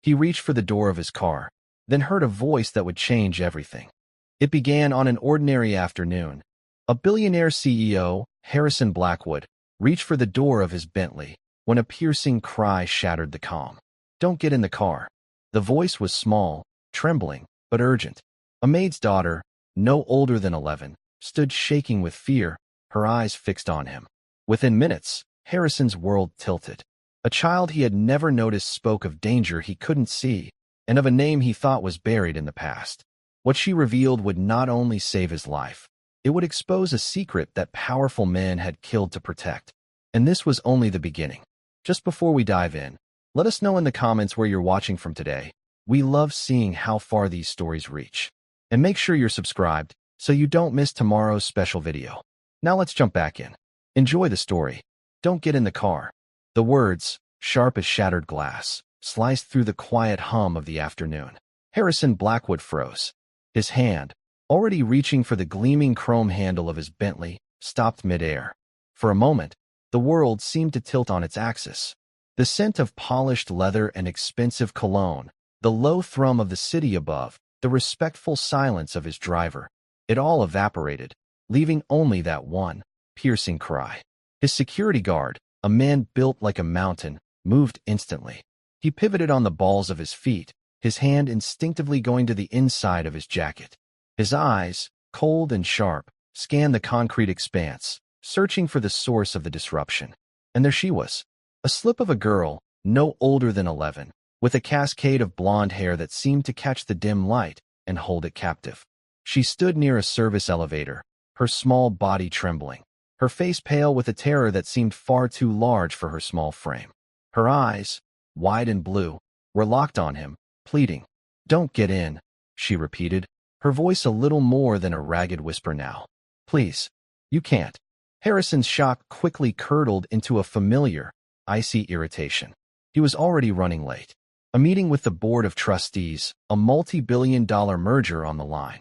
He reached for the door of his car, then heard a voice that would change everything. It began on an ordinary afternoon. A billionaire CEO, Harrison Blackwood, reached for the door of his Bentley when a piercing cry shattered the calm. "Don't get in the car." The voice was small, trembling, but urgent. A maid's daughter, no older than 11, stood shaking with fear, her eyes fixed on him. Within minutes, Harrison's world tilted. A child he had never noticed spoke of danger he couldn't see, and of a name he thought was buried in the past. What she revealed would not only save his life, it would expose a secret that powerful men had killed to protect. And this was only the beginning. Just before we dive in, let us know in the comments where you're watching from today. We love seeing how far these stories reach. And make sure you're subscribed so you don't miss tomorrow's special video. Now let's jump back in. Enjoy the story. Don't get in the car. The words, sharp as shattered glass, sliced through the quiet hum of the afternoon. Harrison Blackwood froze. His hand, already reaching for the gleaming chrome handle of his Bentley, stopped midair. For a moment, the world seemed to tilt on its axis. The scent of polished leather and expensive cologne, the low thrum of the city above, the respectful silence of his driver, it all evaporated, leaving only that one piercing cry. His security guard, a man built like a mountain, moved instantly. He pivoted on the balls of his feet, his hand instinctively going to the inside of his jacket. His eyes, cold and sharp, scanned the concrete expanse, searching for the source of the disruption. And there she was, a slip of a girl, no older than 11, with a cascade of blonde hair that seemed to catch the dim light and hold it captive. She stood near a service elevator, her small body trembling, her face pale with a terror that seemed far too large for her small frame. Her eyes, wide and blue, were locked on him, pleading. "Don't get in," she repeated, her voice a little more than a ragged whisper now. "Please, you can't." Harrison's shock quickly curdled into a familiar, icy irritation. He was already running late. A meeting with the board of trustees, a multi-billion-dollar merger on the line.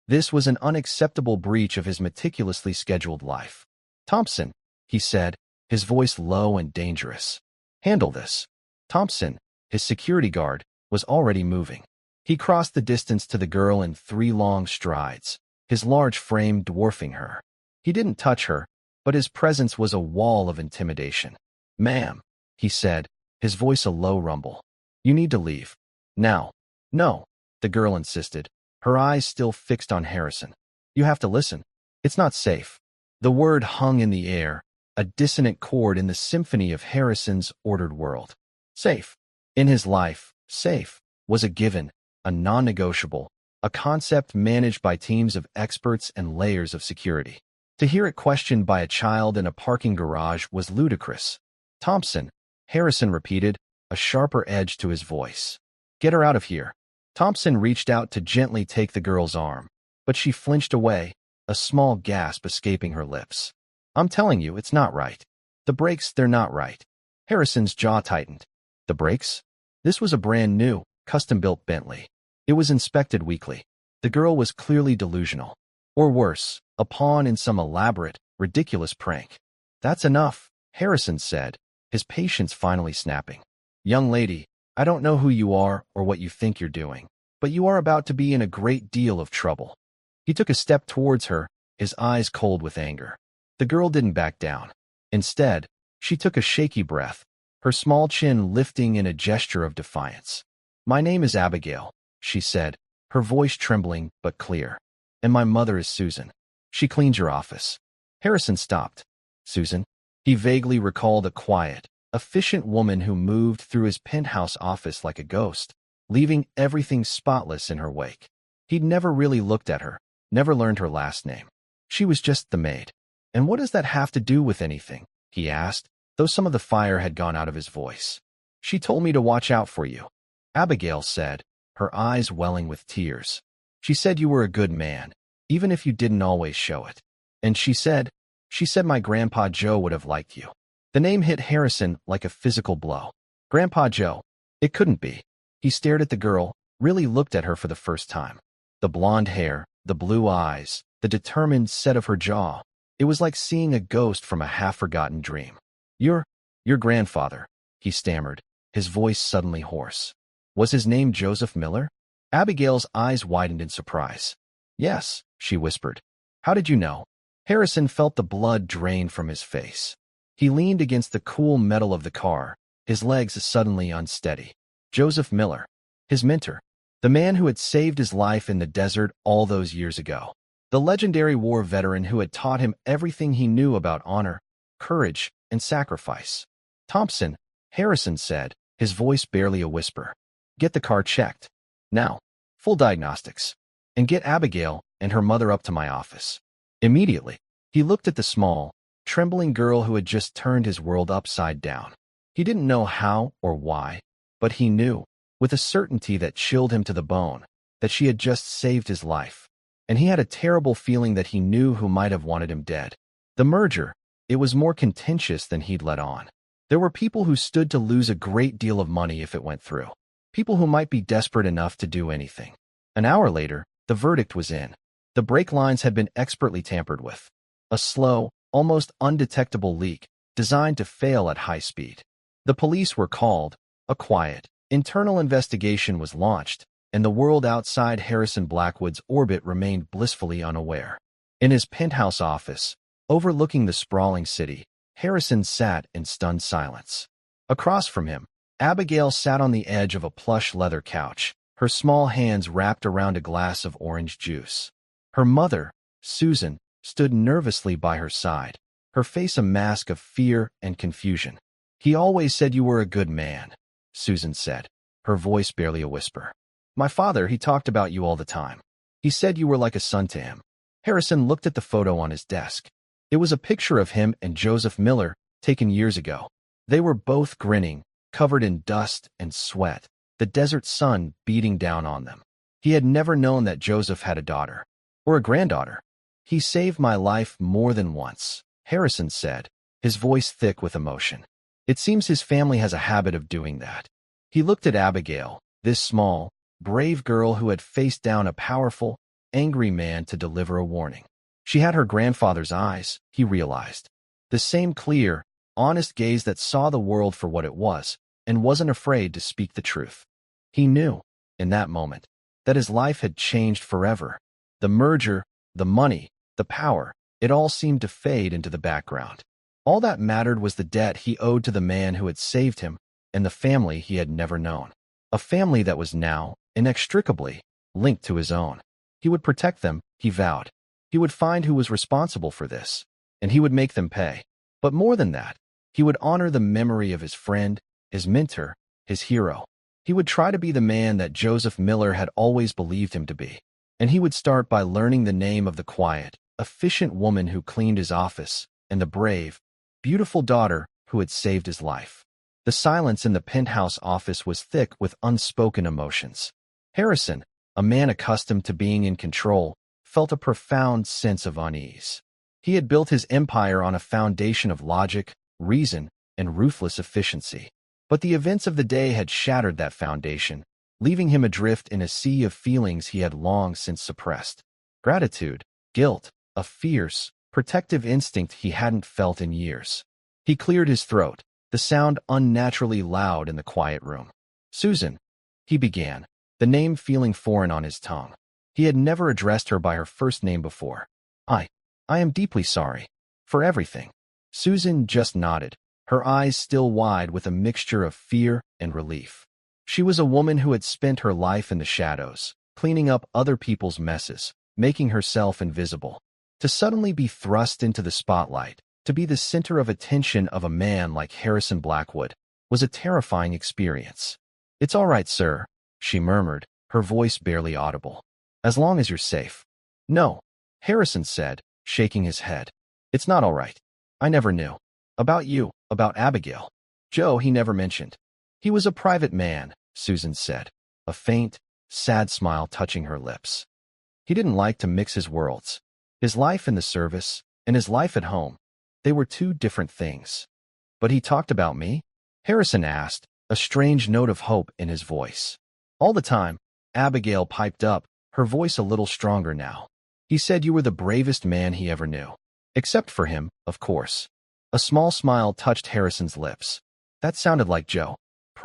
This was an unacceptable breach of his meticulously scheduled life. "Thompson," he said, his voice low and dangerous. "Handle this." Thompson, his security guard, was already moving. He crossed the distance to the girl in 3 long strides, his large frame dwarfing her. He didn't touch her, but his presence was a wall of intimidation. "Ma'am," he said, his voice a low rumble. "You need to leave. Now." "No," the girl insisted, her eyes still fixed on Harrison. "You have to listen. It's not safe." The word hung in the air, a dissonant chord in the symphony of Harrison's ordered world. Safe. In his life, safe was a given, a non-negotiable, a concept managed by teams of experts and layers of security. To hear it questioned by a child in a parking garage was ludicrous. "Thompson," Harrison repeated, a sharper edge to his voice. "Get her out of here." Thompson reached out to gently take the girl's arm, but she flinched away, a small gasp escaping her lips. "I'm telling you, it's not right. The brakes, they're not right." Harrison's jaw tightened. The brakes? This was a brand new, custom-built Bentley. It was inspected weekly. The girl was clearly delusional. Or worse, a pawn in some elaborate, ridiculous prank. "That's enough," Harrison said, his patience finally snapping. "Young lady, I don't know who you are or what you think you're doing, but you are about to be in a great deal of trouble." He took a step towards her, his eyes cold with anger. The girl didn't back down. Instead, she took a shaky breath, her small chin lifting in a gesture of defiance. "My name is Abigail," she said, her voice trembling but clear. "And my mother is Susan. She cleans your office." Harrison stopped. "Susan?" He vaguely recalled a quiet, efficient woman who moved through his penthouse office like a ghost, leaving everything spotless in her wake. He'd never really looked at her, never learned her last name. She was just the maid. "And what does that have to do with anything?" he asked, though some of the fire had gone out of his voice. "She told me to watch out for you," Abigail said, her eyes welling with tears. "She said you were a good man, even if you didn't always show it. And she said my Grandpa Joe would have liked you." The name hit Harrison like a physical blow. Grandpa Joe. It couldn't be. He stared at the girl, really looked at her for the first time. The blonde hair, the blue eyes, the determined set of her jaw. It was like seeing a ghost from a half-forgotten dream. Your grandfather," he stammered, his voice suddenly hoarse. Was his name Joseph Miller? Abigail's eyes widened in surprise. Yes, she whispered. How did you know? Harrison felt the blood drain from his face. He leaned against the cool metal of the car, his legs suddenly unsteady. Joseph Miller, his mentor, the man who had saved his life in the desert all those years ago. The legendary war veteran who had taught him everything he knew about honor, courage, and sacrifice. Thompson, Harrison said, his voice barely a whisper. Get the car checked. Now. Full diagnostics. And get Abigail and her mother up to my office. Immediately, he looked at the small, trembling girl who had just turned his world upside down. He didn't know how or why, but he knew, with a certainty that chilled him to the bone, that she had just saved his life. And he had a terrible feeling that he knew who might have wanted him dead. The merger, it was more contentious than he'd let on. There were people who stood to lose a great deal of money if it went through. People who might be desperate enough to do anything. An hour later, the verdict was in. The brake lines had been expertly tampered with. A slow, almost undetectable leak, designed to fail at high speed. The police were called. A quiet, internal investigation was launched, and the world outside Harrison Blackwood's orbit remained blissfully unaware. In his penthouse office, overlooking the sprawling city, Harrison sat in stunned silence. Across from him, Abigail sat on the edge of a plush leather couch, her small hands wrapped around a glass of orange juice. Her mother, Susan, stood nervously by her side, her face a mask of fear and confusion. He always said you were a good man, Susan said, her voice barely a whisper. My father, he talked about you all the time. He said you were like a son to him. Harrison looked at the photo on his desk. It was a picture of him and Joseph Miller, taken years ago. They were both grinning, covered in dust and sweat, the desert sun beating down on them. He had never known that Joseph had a daughter, or a granddaughter. He saved my life more than once, Harrison said, his voice thick with emotion. It seems his family has a habit of doing that. He looked at Abigail, this small, brave girl who had faced down a powerful, angry man to deliver a warning. She had her grandfather's eyes, he realized. The same clear, honest gaze that saw the world for what it was, and wasn't afraid to speak the truth. He knew, in that moment, that his life had changed forever. The merger, the money, the power, it all seemed to fade into the background. All that mattered was the debt he owed to the man who had saved him and the family he had never known. A family that was now, inextricably, linked to his own. He would protect them, he vowed. He would find who was responsible for this, and he would make them pay. But more than that, he would honor the memory of his friend, his mentor, his hero. He would try to be the man that Joseph Miller had always believed him to be. And he would start by learning the name of the quiet, efficient woman who cleaned his office, and the brave, beautiful daughter who had saved his life. The silence in the penthouse office was thick with unspoken emotions. Harrison, a man accustomed to being in control, felt a profound sense of unease. He had built his empire on a foundation of logic, reason, and ruthless efficiency. But the events of the day had shattered that foundation, leaving him adrift in a sea of feelings he had long since suppressed. Gratitude, guilt, a fierce, protective instinct he hadn't felt in years. He cleared his throat, the sound unnaturally loud in the quiet room. Susan, he began, the name feeling foreign on his tongue. He had never addressed her by her first name before. I am deeply sorry. For everything. Susan just nodded, her eyes still wide with a mixture of fear and relief. She was a woman who had spent her life in the shadows, cleaning up other people's messes, making herself invisible. To suddenly be thrust into the spotlight, to be the center of attention of a man like Harrison Blackwood, was a terrifying experience. It's all right, sir, she murmured, her voice barely audible. As long as you're safe. No, Harrison said, shaking his head. It's not all right. I never knew. About you, about Abigail. Joe he never mentioned. He was a private man, Susan said, a faint, sad smile touching her lips. He didn't like to mix his worlds. His life in the service, and his life at home. They were two different things. But he talked about me? Harrison asked, a strange note of hope in his voice. All the time, Abigail piped up, her voice a little stronger now. He said you were the bravest man he ever knew. Except for him, of course. A small smile touched Harrison's lips. That sounded like Joe.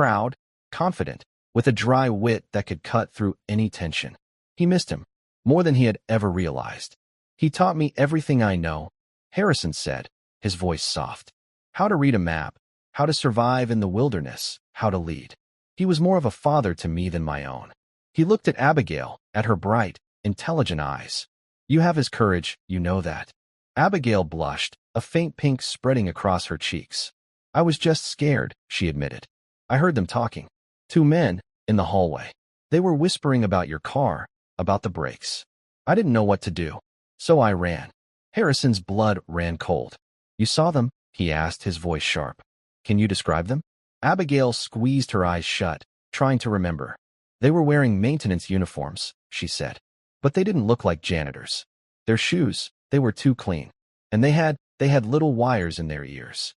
proud, confident, with a dry wit that could cut through any tension. He missed him, more than he had ever realized. "He taught me everything I know," Harrison said, his voice soft. "How to read a map, how to survive in the wilderness, how to lead. He was more of a father to me than my own." He looked at Abigail, at her bright, intelligent eyes. "You have his courage, you know that." Abigail blushed, a faint pink spreading across her cheeks. "I was just scared," she admitted. "I heard them talking. Two men, in the hallway. They were whispering about your car, about the brakes. I didn't know what to do, so I ran." Harrison's blood ran cold. "You saw them?" he asked, his voice sharp. "Can you describe them?" Abigail squeezed her eyes shut, trying to remember. "They were wearing maintenance uniforms," she said. "But they didn't look like janitors. Their shoes, they were too clean. And they had little wires in their ears.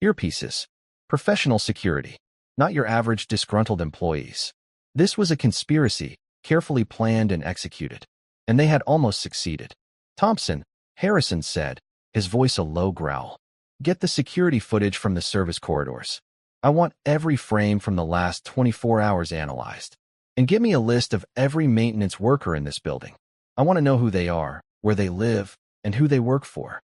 Earpieces. Professional security. Not your average disgruntled employees. This was a conspiracy, carefully planned and executed. And they had almost succeeded." "Thompson," Harrison said, his voice a low growl. "Get the security footage from the service corridors. I want every frame from the last 24 hours analyzed. And give me a list of every maintenance worker in this building. I want to know who they are, where they live, and who they work for."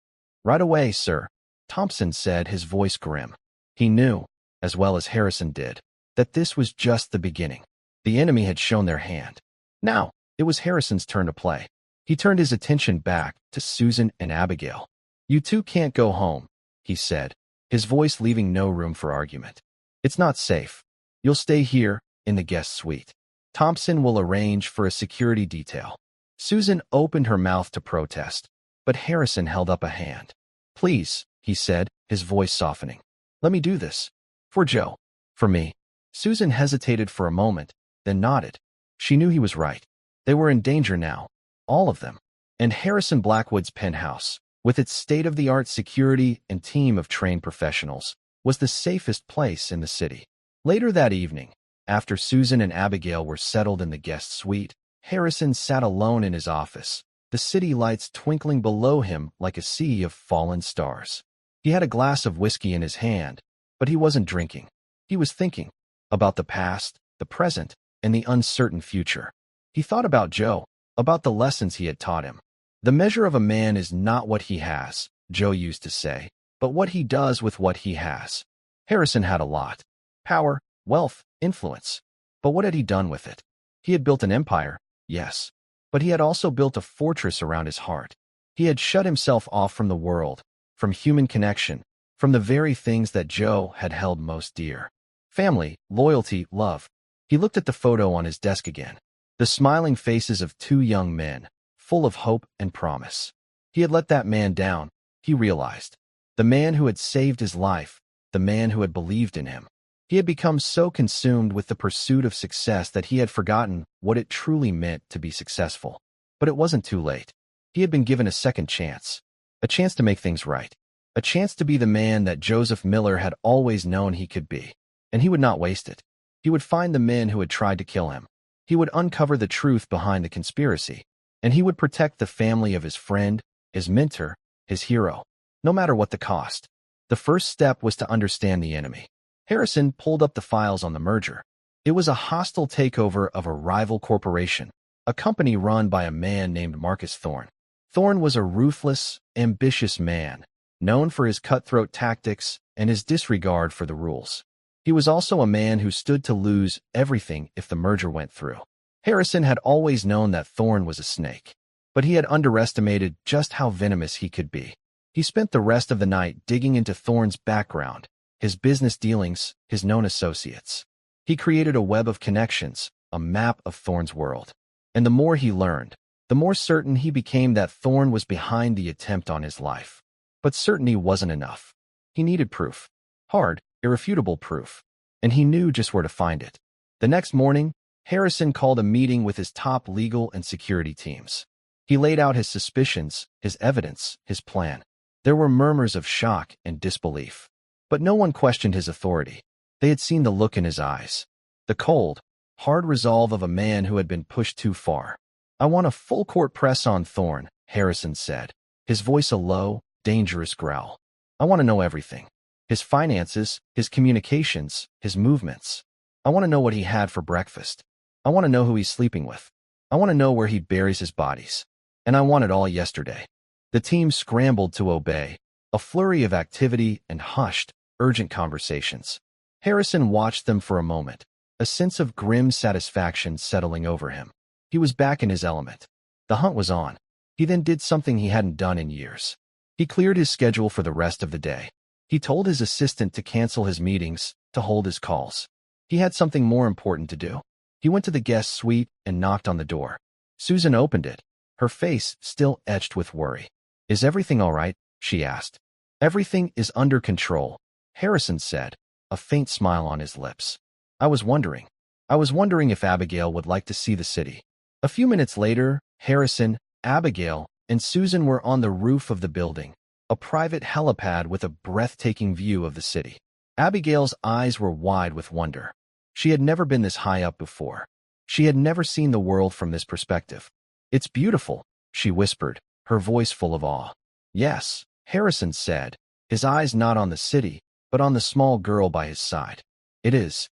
"Right away, sir," Thompson said, his voice grim. He knew, as well as Harrison did, that this was just the beginning. The enemy had shown their hand. Now, it was Harrison's turn to play. He turned his attention back to Susan and Abigail. "You two can't go home," he said, his voice leaving no room for argument. "It's not safe. You'll stay here, in the guest suite. Thompson will arrange for a security detail." Susan opened her mouth to protest, but Harrison held up a hand. "Please," he said, his voice softening. "Let me do this. For Joe. For me." Susan hesitated for a moment, then nodded. She knew he was right. They were in danger now, all of them. And Harrison Blackwood's penthouse, with its state-of-the-art security and team of trained professionals, was the safest place in the city. Later that evening, after Susan and Abigail were settled in the guest suite, Harrison sat alone in his office, the city lights twinkling below him like a sea of fallen stars. He had a glass of whiskey in his hand, but he wasn't drinking. He was thinking about the past, the present, and the uncertain future. He thought about Joe, about the lessons he had taught him. "The measure of a man is not what he has," Joe used to say, "but what he does with what he has." Harrison had a lot. Power, wealth, influence. But what had he done with it? He had built an empire, yes, but he had also built a fortress around his heart. He had shut himself off from the world, from human connection, from the very things that Joe had held most dear. Family, loyalty, love. He looked at the photo on his desk again. The smiling faces of two young men, full of hope and promise. He had let that man down, he realized. The man who had saved his life, the man who had believed in him. He had become so consumed with the pursuit of success that he had forgotten what it truly meant to be successful. But it wasn't too late. He had been given a second chance. A chance to make things right. A chance to be the man that Joseph Miller had always known he could be. And he would not waste it. He would find the men who had tried to kill him. He would uncover the truth behind the conspiracy. And he would protect the family of his friend, his mentor, his hero, no matter what the cost. The first step was to understand the enemy. Harrison pulled up the files on the merger. It was a hostile takeover of a rival corporation, a company run by a man named Marcus Thorne. Thorne was a ruthless, ambitious man, known for his cutthroat tactics and his disregard for the rules. He was also a man who stood to lose everything if the merger went through. Harrison had always known that Thorne was a snake, but he had underestimated just how venomous he could be. He spent the rest of the night digging into Thorne's background, his business dealings, his known associates. He created a web of connections, a map of Thorne's world. And the more he learned, the more certain he became that Thorne was behind the attempt on his life. But certainty wasn't enough. He needed proof. Hard, irrefutable proof. And he knew just where to find it. The next morning, Harrison called a meeting with his top legal and security teams. He laid out his suspicions, his evidence, his plan. There were murmurs of shock and disbelief. But no one questioned his authority. They had seen the look in his eyes. The cold, hard resolve of a man who had been pushed too far. "I want a full-court press on Thorne," Harrison said, his voice a low, dangerous growl. "I want to know everything. His finances, his communications, his movements. I want to know what he had for breakfast. I want to know who he's sleeping with. I want to know where he buries his bodies. And I want it all yesterday. The team scrambled to obey, a flurry of activity and hushed, urgent conversations. Harrison watched them for a moment, a sense of grim satisfaction settling over him. He was back in his element. The hunt was on. He then did something he hadn't done in years. He cleared his schedule for the rest of the day. He told his assistant to cancel his meetings, to hold his calls. He had something more important to do. He went to the guest suite and knocked on the door. Susan opened it, her face still etched with worry. "Is everything all right?" she asked. "Everything is under control," Harrison said, a faint smile on his lips. I was wondering if Abigail would like to see the city." A few minutes later, Harrison, Abigail, and Susan were on the roof of the building, a private helipad with a breathtaking view of the city. Abigail's eyes were wide with wonder. She had never been this high up before. She had never seen the world from this perspective. "It's beautiful," she whispered, her voice full of awe. "Yes," Harrison said, his eyes not on the city, but on the small girl by his side. "It is."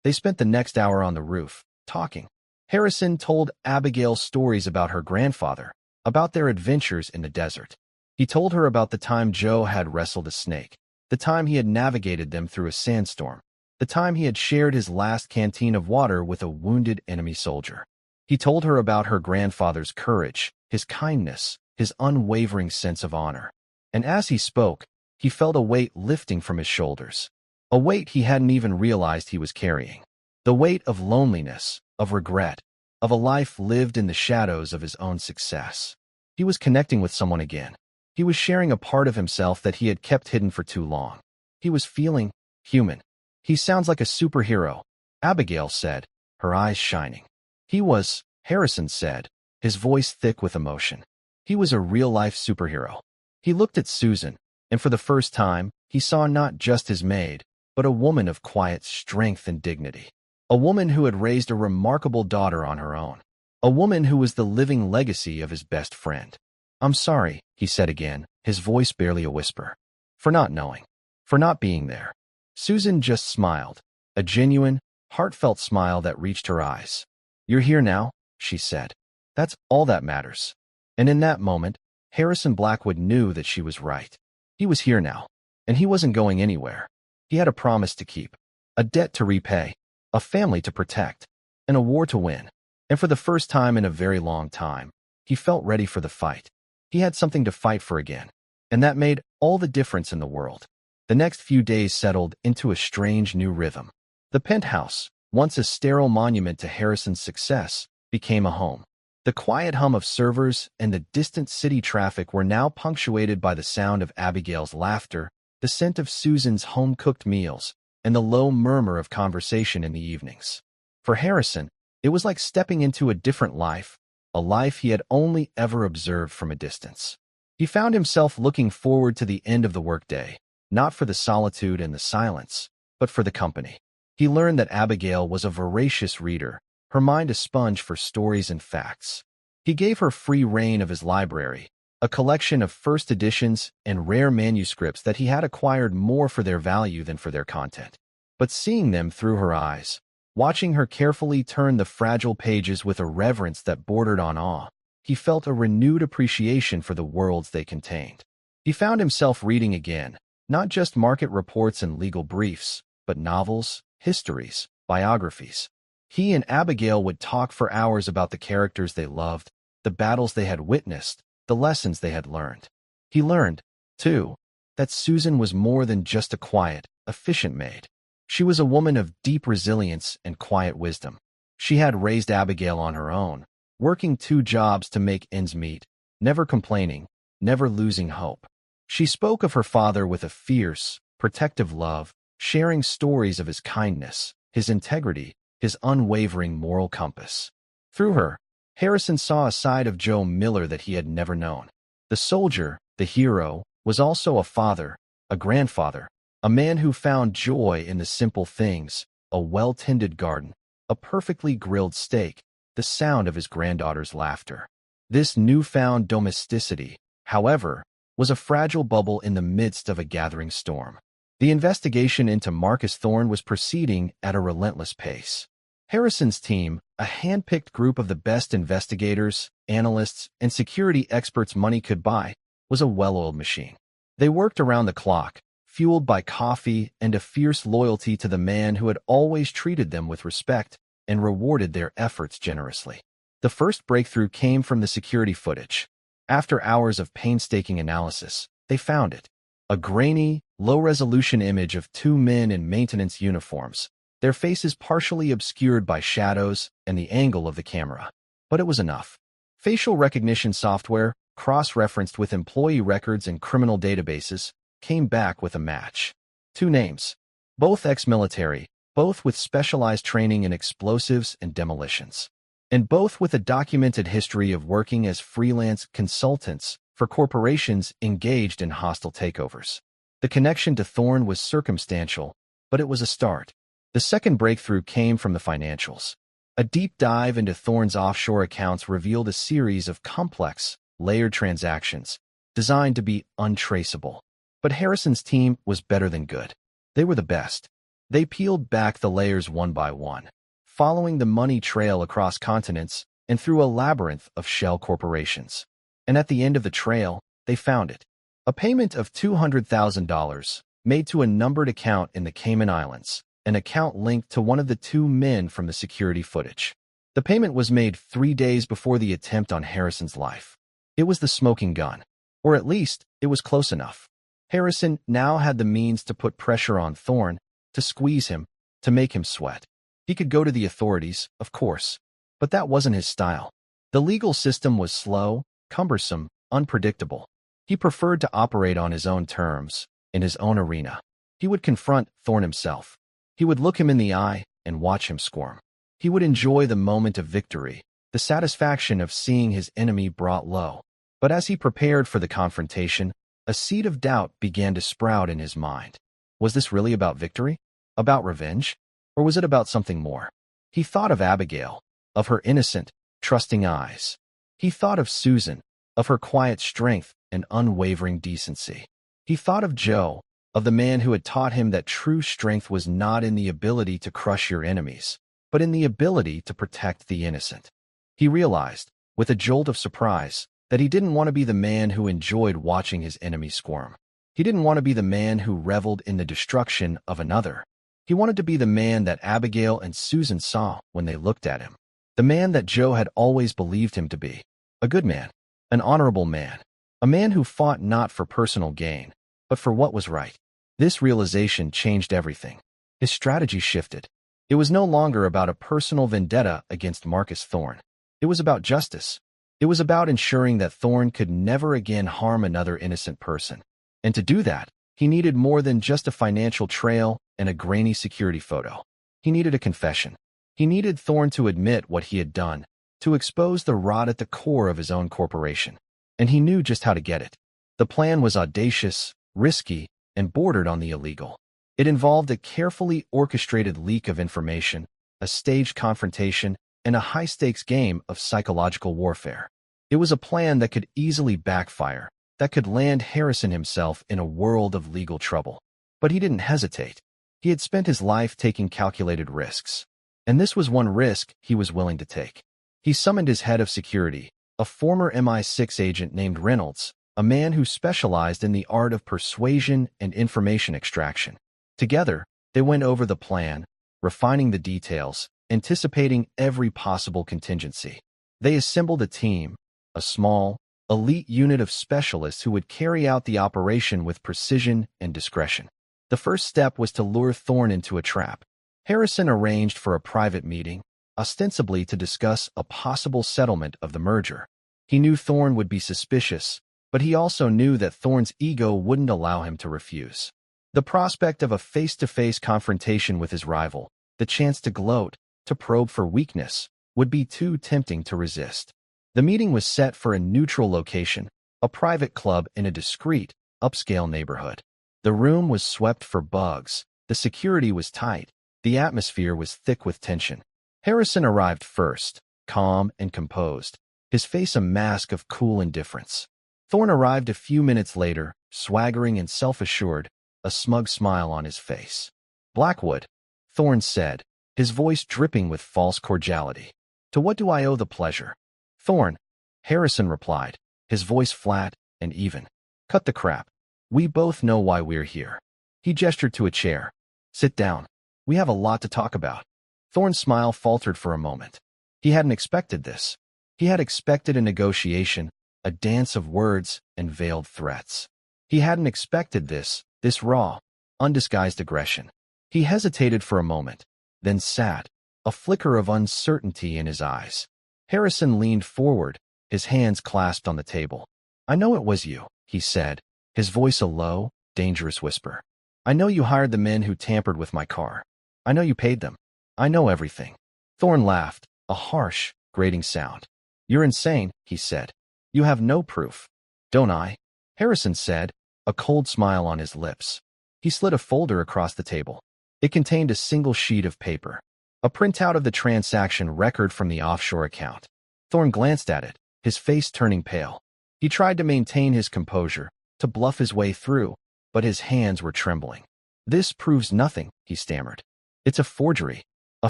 They spent the next hour on the roof, talking. Harrison told Abigail stories about her grandfather, about their adventures in the desert. He told her about the time Joe had wrestled a snake, the time he had navigated them through a sandstorm, the time he had shared his last canteen of water with a wounded enemy soldier. He told her about her grandfather's courage, his kindness, his unwavering sense of honor. And as he spoke, he felt a weight lifting from his shoulders, a weight he hadn't even realized he was carrying. The weight of loneliness, of regret, of a life lived in the shadows of his own success. He was connecting with someone again. He was sharing a part of himself that he had kept hidden for too long. He was feeling human. "He sounds like a superhero," Abigail said, her eyes shining. "He was," Harrison said, his voice thick with emotion. "He was a real-life superhero." He looked at Susan, and for the first time, he saw not just his maid, but a woman of quiet strength and dignity. A woman who had raised a remarkable daughter on her own. A woman who was the living legacy of his best friend. "I'm sorry," he said again, his voice barely a whisper. "For not knowing. For not being there." Susan just smiled, a genuine, heartfelt smile that reached her eyes. "You're here now," she said. "That's all that matters." And in that moment, Harrison Blackwood knew that she was right. He was here now, and he wasn't going anywhere. He had a promise to keep, a debt to repay, a family to protect, and a war to win. And for the first time in a very long time, he felt ready for the fight. He had something to fight for again, and that made all the difference in the world. The next few days settled into a strange new rhythm. The penthouse, once a sterile monument to Harrison's success, became a home. The quiet hum of servers and the distant city traffic were now punctuated by the sound of Abigail's laughter, the scent of Susan's home-cooked meals, and the low murmur of conversation in the evenings. For Harrison, it was like stepping into a different life, a life he had only ever observed from a distance. He found himself looking forward to the end of the workday, not for the solitude and the silence, but for the company. He learned that Abigail was a voracious reader, her mind a sponge for stories and facts. He gave her free rein of his library, a collection of first editions and rare manuscripts that he had acquired more for their value than for their content. But seeing them through her eyes, watching her carefully turn the fragile pages with a reverence that bordered on awe, he felt a renewed appreciation for the worlds they contained. He found himself reading again, not just market reports and legal briefs, but novels, histories, biographies. He and Abigail would talk for hours about the characters they loved, the battles they had witnessed, the lessons they had learned. He learned, too, that Susan was more than just a quiet, efficient maid. She was a woman of deep resilience and quiet wisdom. She had raised Abigail on her own, working 2 jobs to make ends meet, never complaining, never losing hope. She spoke of her father with a fierce, protective love, sharing stories of his kindness, his integrity, his unwavering moral compass. Through her, Harrison saw a side of Joe Miller that he had never known. The soldier, the hero, was also a father, a grandfather, a man who found joy in the simple things, a well-tended garden, a perfectly grilled steak, the sound of his granddaughter's laughter. This newfound domesticity, however, was a fragile bubble in the midst of a gathering storm. The investigation into Marcus Thorne was proceeding at a relentless pace. Harrison's team, a hand-picked group of the best investigators, analysts, and security experts money could buy, was a well-oiled machine. They worked around the clock, fueled by coffee and a fierce loyalty to the man who had always treated them with respect and rewarded their efforts generously. The first breakthrough came from the security footage. After hours of painstaking analysis, they found it. A grainy, low-resolution image of two men in maintenance uniforms, their faces partially obscured by shadows and the angle of the camera. But it was enough. Facial recognition software, cross-referenced with employee records and criminal databases, came back with a match. Two names. Both ex-military, both with specialized training in explosives and demolitions. And both with a documented history of working as freelance consultants for corporations engaged in hostile takeovers. The connection to Thorne was circumstantial, but it was a start. The second breakthrough came from the financials. A deep dive into Thorne's offshore accounts revealed a series of complex, layered transactions designed to be untraceable. But Harrison's team was better than good. They were the best. They peeled back the layers one by one, following the money trail across continents and through a labyrinth of shell corporations. And at the end of the trail, they found it. A payment of $200,000 made to a numbered account in the Cayman Islands, an account linked to one of the two men from the security footage. The payment was made 3 days before the attempt on Harrison's life. It was the smoking gun. Or at least, it was close enough. Harrison now had the means to put pressure on Thorne, to squeeze him, to make him sweat. He could go to the authorities, of course, but that wasn't his style. The legal system was slow, cumbersome, unpredictable. He preferred to operate on his own terms, in his own arena. He would confront Thorne himself. He would look him in the eye and watch him squirm. He would enjoy the moment of victory, the satisfaction of seeing his enemy brought low. But as he prepared for the confrontation, a seed of doubt began to sprout in his mind. Was this really about victory? About revenge? Or was it about something more? He thought of Abigail, of her innocent, trusting eyes. He thought of Susan, of her quiet strength and unwavering decency. He thought of Joe, of the man who had taught him that true strength was not in the ability to crush your enemies, but in the ability to protect the innocent. He realized, with a jolt of surprise, that he didn't want to be the man who enjoyed watching his enemy squirm. He didn't want to be the man who reveled in the destruction of another. He wanted to be the man that Abigail and Susan saw when they looked at him. The man that Joe had always believed him to be. A good man. An honorable man. A man who fought not for personal gain, but for what was right. This realization changed everything. His strategy shifted. It was no longer about a personal vendetta against Marcus Thorne. It was about justice. It was about ensuring that Thorne could never again harm another innocent person. And to do that, he needed more than just a financial trail and a grainy security photo. He needed a confession. He needed Thorne to admit what he had done, to expose the rot at the core of his own corporation. And he knew just how to get it. The plan was audacious, risky, and bordered on the illegal. It involved a carefully orchestrated leak of information, a staged confrontation, and a high-stakes game of psychological warfare. It was a plan that could easily backfire, that could land Harrison himself in a world of legal trouble. But he didn't hesitate. He had spent his life taking calculated risks. And this was one risk he was willing to take. He summoned his head of security, a former MI6 agent named Reynolds, a man who specialized in the art of persuasion and information extraction. Together, they went over the plan, refining the details, anticipating every possible contingency. They assembled a team, a small, elite unit of specialists who would carry out the operation with precision and discretion. The first step was to lure Thorne into a trap. Harrison arranged for a private meeting, ostensibly to discuss a possible settlement of the merger. He knew Thorne would be suspicious, but he also knew that Thorne's ego wouldn't allow him to refuse. The prospect of a face-to-face confrontation with his rival, the chance to gloat, to probe for weakness, would be too tempting to resist. The meeting was set for a neutral location, a private club in a discreet, upscale neighborhood. The room was swept for bugs, the security was tight, the atmosphere was thick with tension. Harrison arrived first, calm and composed, his face a mask of cool indifference. Thorne arrived a few minutes later, swaggering and self-assured, a smug smile on his face. "Blackwood," Thorne said, his voice dripping with false cordiality. "To what do I owe the pleasure?" "Thorne," Harrison replied, his voice flat and even. "Cut the crap. We both know why we're here." He gestured to a chair. "Sit down. We have a lot to talk about." Thorne's smile faltered for a moment. He hadn't expected this. He had expected a negotiation, a dance of words and veiled threats. He hadn't expected this raw, undisguised aggression. He hesitated for a moment, then sat, a flicker of uncertainty in his eyes. Harrison leaned forward, his hands clasped on the table. "I know it was you," he said, his voice a low, dangerous whisper. "I know you hired the men who tampered with my car. I know you paid them. I know everything." Thorne laughed, a harsh, grating sound. "You're insane," he said. "You have no proof." "Don't I?" Harrison said, a cold smile on his lips. He slid a folder across the table. It contained a single sheet of paper, a printout of the transaction record from the offshore account. Thorne glanced at it, his face turning pale. He tried to maintain his composure, to bluff his way through, but his hands were trembling. "This proves nothing," he stammered. "It's a forgery, a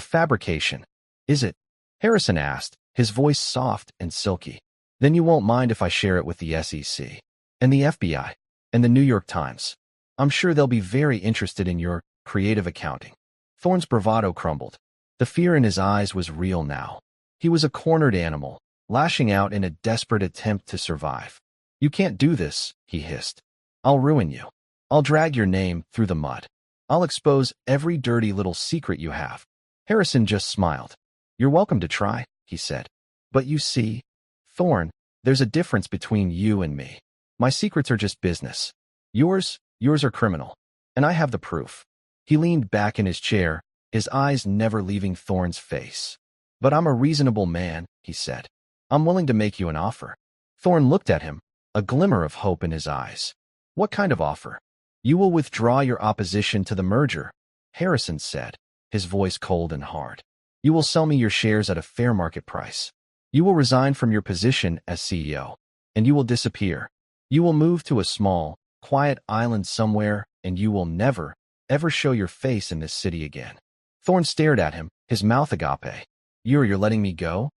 fabrication." "Is it?" Harrison asked, his voice soft and silky. "Then you won't mind if I share it with the SEC, and the FBI, and the New York Times. I'm sure they'll be very interested in your creative accounting." Thorne's bravado crumbled. The fear in his eyes was real now. He was a cornered animal, lashing out in a desperate attempt to survive. "You can't do this," he hissed. "I'll ruin you. I'll drag your name through the mud. I'll expose every dirty little secret you have." Harrison just smiled. "You're welcome to try," he said. "But you see, Thorne, there's a difference between you and me. My secrets are just business. Yours are criminal. And I have the proof." He leaned back in his chair, his eyes never leaving Thorne's face. "But I'm a reasonable man," he said. "I'm willing to make you an offer." Thorne looked at him, a glimmer of hope in his eyes. "What kind of offer?" "You will withdraw your opposition to the merger," Harrison said, his voice cold and hard. "You will sell me your shares at a fair market price. You will resign from your position as CEO, and you will disappear. You will move to a small, quiet island somewhere, and you will never, ever show your face in this city again." Thorne stared at him, his mouth agape. You're letting me go?"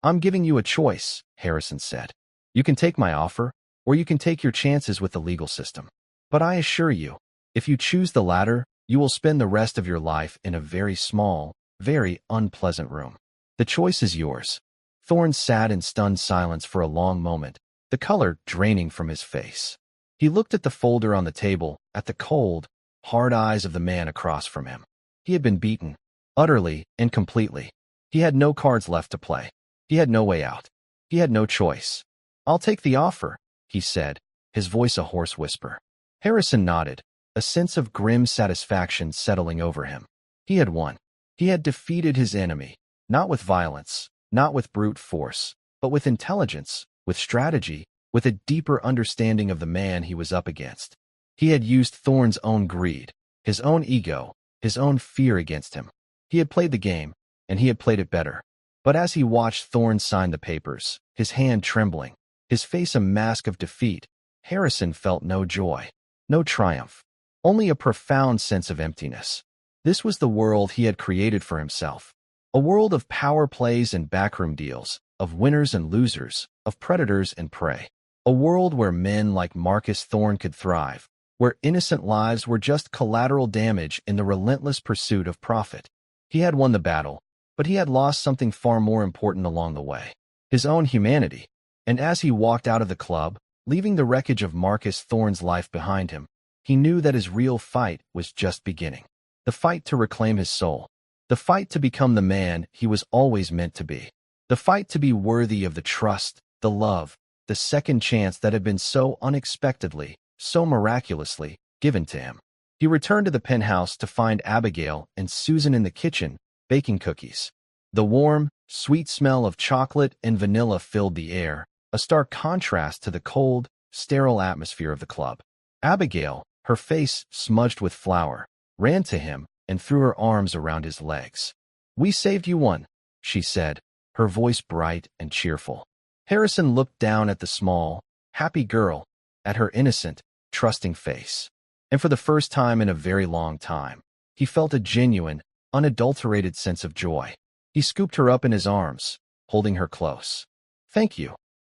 "I'm giving you a choice," Harrison said. "You can take my offer, or you can take your chances with the legal system. But I assure you, if you choose the latter, you will spend the rest of your life in a very small, very unpleasant room. The choice is yours." Thorne sat in stunned silence for a long moment, the color draining from his face. He looked at the folder on the table, at the cold, hard eyes of the man across from him. He had been beaten, utterly and completely. He had no cards left to play. He had no way out. He had no choice. "I'll take the offer," he said, his voice a hoarse whisper. Harrison nodded, a sense of grim satisfaction settling over him. He had won. He had defeated his enemy, not with violence, not with brute force, but with intelligence, with strategy, with a deeper understanding of the man he was up against. He had used Thorne's own greed, his own ego, his own fear against him. He had played the game, and he had played it better. But as he watched Thorne sign the papers, his hand trembling, his face a mask of defeat, Harrison felt no joy, no triumph, only a profound sense of emptiness. This was the world he had created for himself, a world of power plays and backroom deals, of winners and losers, of predators and prey, a world where men like Marcus Thorne could thrive, where innocent lives were just collateral damage in the relentless pursuit of profit. He had won the battle, but he had lost something far more important along the way, his own humanity. And as he walked out of the club, leaving the wreckage of Marcus Thorne's life behind him, he knew that his real fight was just beginning. The fight to reclaim his soul. The fight to become the man he was always meant to be. The fight to be worthy of the trust, the love, the second chance that had been so unexpectedly, so miraculously, given to him. He returned to the penthouse to find Abigail and Susan in the kitchen, baking cookies. The warm, sweet smell of chocolate and vanilla filled the air, a stark contrast to the cold, sterile atmosphere of the club. Abigail, her face smudged with flour, ran to him and threw her arms around his legs. "We saved you one," she said, her voice bright and cheerful. Harrison looked down at the small, happy girl, at her innocent, trusting face. And for the first time in a very long time, he felt a genuine, unadulterated sense of joy. He scooped her up in his arms, holding her close. "Thank you,"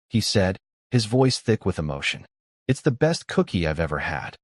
he said, his voice thick with emotion. "It's the best cookie I've ever had."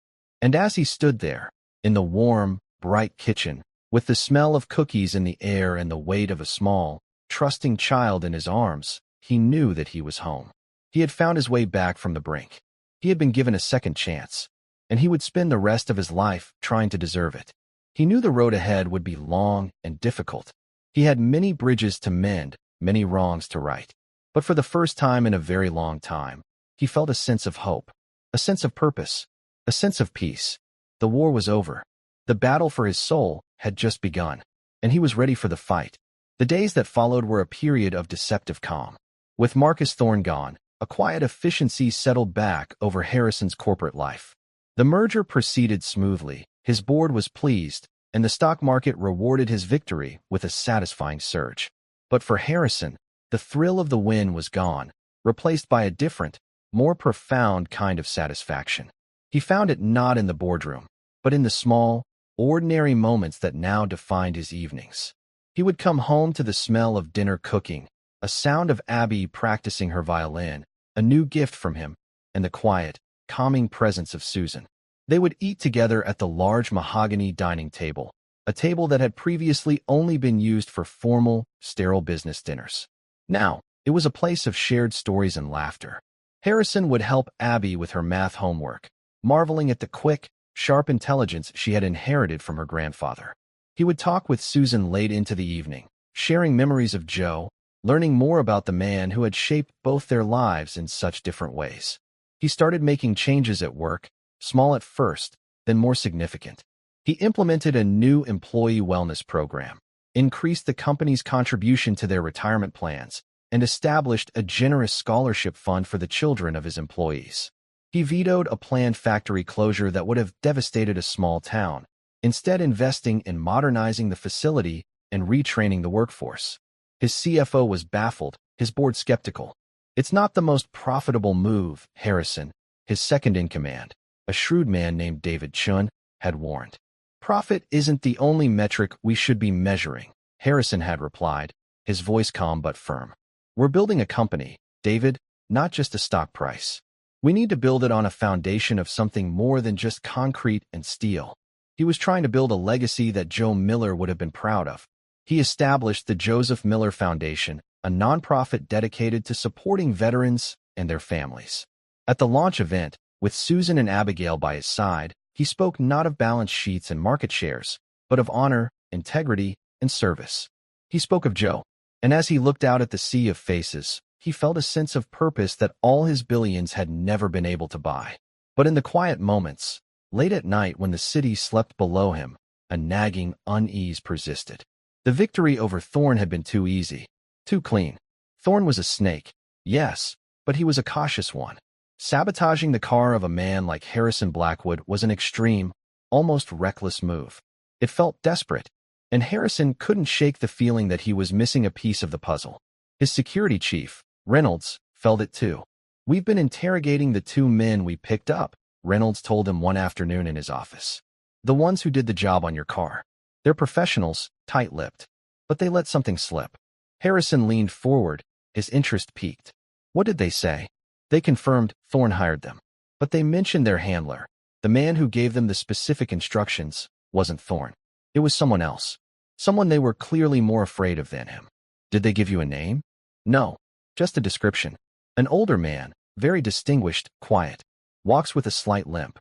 And as he stood there, in the warm, bright kitchen, with the smell of cookies in the air and the weight of a small, trusting child in his arms, he knew that he was home. He had found his way back from the brink. He had been given a second chance, and he would spend the rest of his life trying to deserve it. He knew the road ahead would be long and difficult. He had many bridges to mend, many wrongs to right. But for the first time in a very long time, he felt a sense of hope, a sense of purpose, a sense of peace. The war was over. The battle for his soul had just begun, and he was ready for the fight. The days that followed were a period of deceptive calm. With Marcus Thorne gone, a quiet efficiency settled back over Harrison's corporate life. The merger proceeded smoothly, his board was pleased, and the stock market rewarded his victory with a satisfying surge. But for Harrison, the thrill of the win was gone, replaced by a different, more profound kind of satisfaction. He found it not in the boardroom, but in the small, ordinary moments that now defined his evenings. He would come home to the smell of dinner cooking, a sound of Abby practicing her violin, a new gift from him, and the quiet, calming presence of Susan. They would eat together at the large mahogany dining table, a table that had previously only been used for formal, sterile business dinners. Now, it was a place of shared stories and laughter. Harrison would help Abby with her math homework, marveling at the quick, sharp intelligence she had inherited from her grandfather. He would talk with Susan late into the evening, sharing memories of Joe, learning more about the man who had shaped both their lives in such different ways. He started making changes at work, small at first, then more significant. He implemented a new employee wellness program, increased the company's contribution to their retirement plans, and established a generous scholarship fund for the children of his employees. He vetoed a planned factory closure that would have devastated a small town, instead investing in modernizing the facility and retraining the workforce. His CFO was baffled, his board skeptical. "It's not the most profitable move," Harrison, his second-in-command, a shrewd man named David Chun, had warned. "Profit isn't the only metric we should be measuring," Harrison had replied, his voice calm but firm. "We're building a company, David, not just a stock price. We need to build it on a foundation of something more than just concrete and steel." He was trying to build a legacy that Joe Miller would have been proud of. He established the Joseph Miller Foundation, a nonprofit dedicated to supporting veterans and their families. At the launch event, with Susan and Abigail by his side, he spoke not of balance sheets and market shares, but of honor, integrity, and service. He spoke of Joe, and as he looked out at the sea of faces, he felt a sense of purpose that all his billions had never been able to buy. But in the quiet moments, late at night when the city slept below him, a nagging unease persisted. The victory over Thorne had been too easy, too clean. Thorne was a snake, yes, but he was a cautious one. Sabotaging the car of a man like Harrison Blackwood was an extreme, almost reckless move. It felt desperate, and Harrison couldn't shake the feeling that he was missing a piece of the puzzle. His security chief, Reynolds, felt it too. "We've been interrogating the two men we picked up," Reynolds told him one afternoon in his office. "The ones who did the job on your car. They're professionals, tight-lipped. But they let something slip." Harrison leaned forward, his interest piqued. "What did they say?" "They confirmed Thorne hired them. But they mentioned their handler. The man who gave them the specific instructions wasn't Thorne. It was someone else. Someone they were clearly more afraid of than him." "Did they give you a name?" "No, just a description. An older man, very distinguished, quiet. Walks with a slight limp."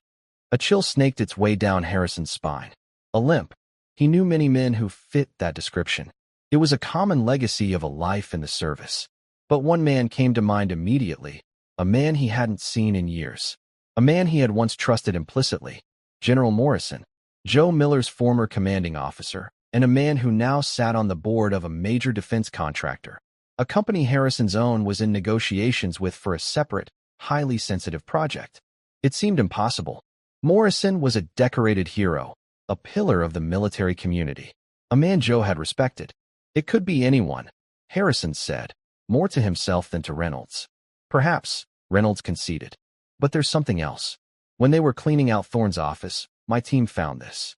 A chill snaked its way down Harrison's spine. A limp. He knew many men who fit that description. It was a common legacy of a life in the service. But one man came to mind immediately, a man he hadn't seen in years. A man he had once trusted implicitly, General Morrison, Joe Miller's former commanding officer, and a man who now sat on the board of a major defense contractor, a company Harrison's own was in negotiations with for a separate, highly sensitive project. It seemed impossible. Morrison was a decorated hero, a pillar of the military community, a man Joe had respected. "It could be anyone," Harrison said, more to himself than to Reynolds. "Perhaps," Reynolds conceded. "But there's something else." When they were cleaning out Thorne's office, my team found this.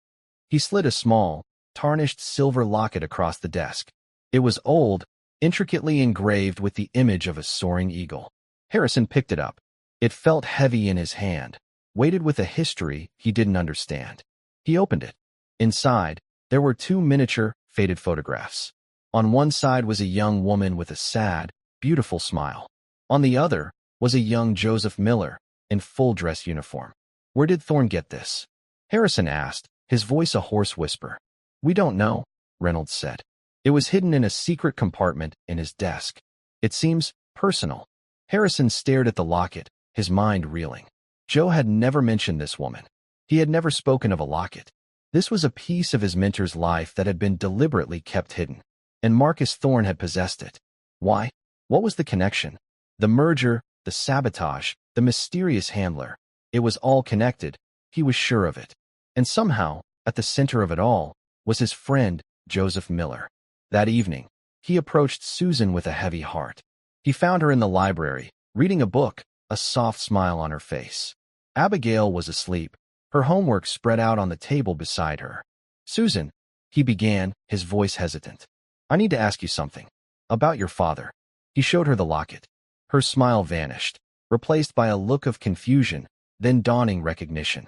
He slid a small, tarnished silver locket across the desk. It was old, intricately engraved with the image of a soaring eagle. Harrison picked it up. It felt heavy in his hand, weighted with a history he didn't understand. He opened it. Inside, there were two miniature, faded photographs. On one side was a young woman with a sad, beautiful smile. On the other was a young Joseph Miller in full dress uniform. Where did Thorne get this? Harrison asked, his voice a hoarse whisper. We don't know, Reynolds said. It was hidden in a secret compartment in his desk. It seems personal. Harrison stared at the locket, his mind reeling. Joe had never mentioned this woman. He had never spoken of a locket. This was a piece of his mentor's life that had been deliberately kept hidden, and Marcus Thorne had possessed it. Why? What was the connection? The merger, the sabotage, the mysterious handler. It was all connected. He was sure of it. And somehow, at the center of it all, was his friend, Joseph Miller. That evening, he approached Susan with a heavy heart. He found her in the library, reading a book, a soft smile on her face. Abigail was asleep, her homework spread out on the table beside her. Susan, he began, his voice hesitant. I need to ask you something. About your father. He showed her the locket. Her smile vanished, replaced by a look of confusion, then dawning recognition.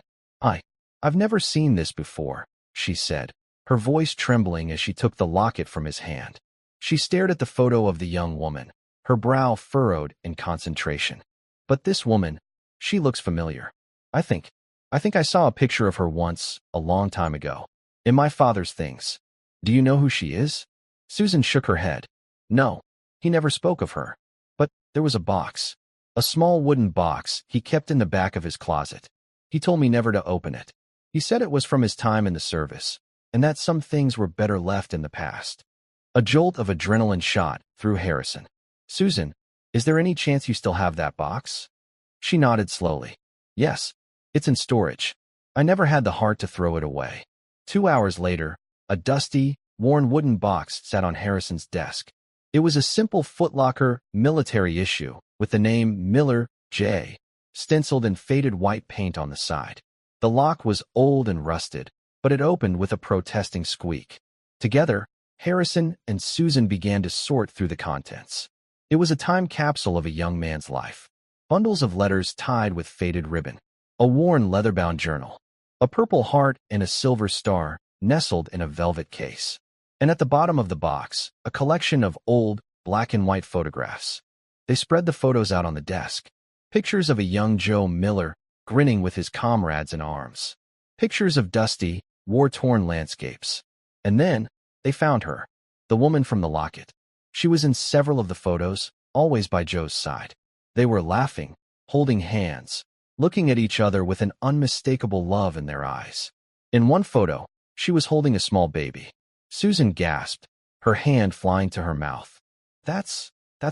I've never seen this before, she said, her voice trembling as she took the locket from his hand. She stared at the photo of the young woman, her brow furrowed in concentration. But this woman, she looks familiar. I think I saw a picture of her once, a long time ago. In my father's things. Do you know who she is? Susan shook her head. No, he never spoke of her. But there was a box. A small wooden box he kept in the back of his closet. He told me never to open it. He said it was from his time in the service, and that some things were better left in the past. A jolt of adrenaline shot through Harrison. Susan, is there any chance you still have that box? She nodded slowly. Yes, it's in storage. I never had the heart to throw it away. 2 hours later, a dusty, worn wooden box sat on Harrison's desk. It was a simple Foot Locker military issue with the name Miller J. stenciled in faded white paint on the side. The lock was old and rusted, but it opened with a protesting squeak. Together, Harrison and Susan began to sort through the contents. It was a time capsule of a young man's life. Bundles of letters tied with faded ribbon. A worn leather-bound journal. A purple heart and a silver star nestled in a velvet case. And at the bottom of the box, a collection of old, black and white photographs. They spread the photos out on the desk. Pictures of a young Joe Miller grinning with his comrades in arms. Pictures of dusty, war-torn landscapes. And then, they found her, the woman from the locket. She was in several of the photos, always by Joe's side. They were laughing, holding hands, looking at each other with an unmistakable love in their eyes. In one photo, she was holding a small baby. Susan gasped, her hand flying to her mouth. That's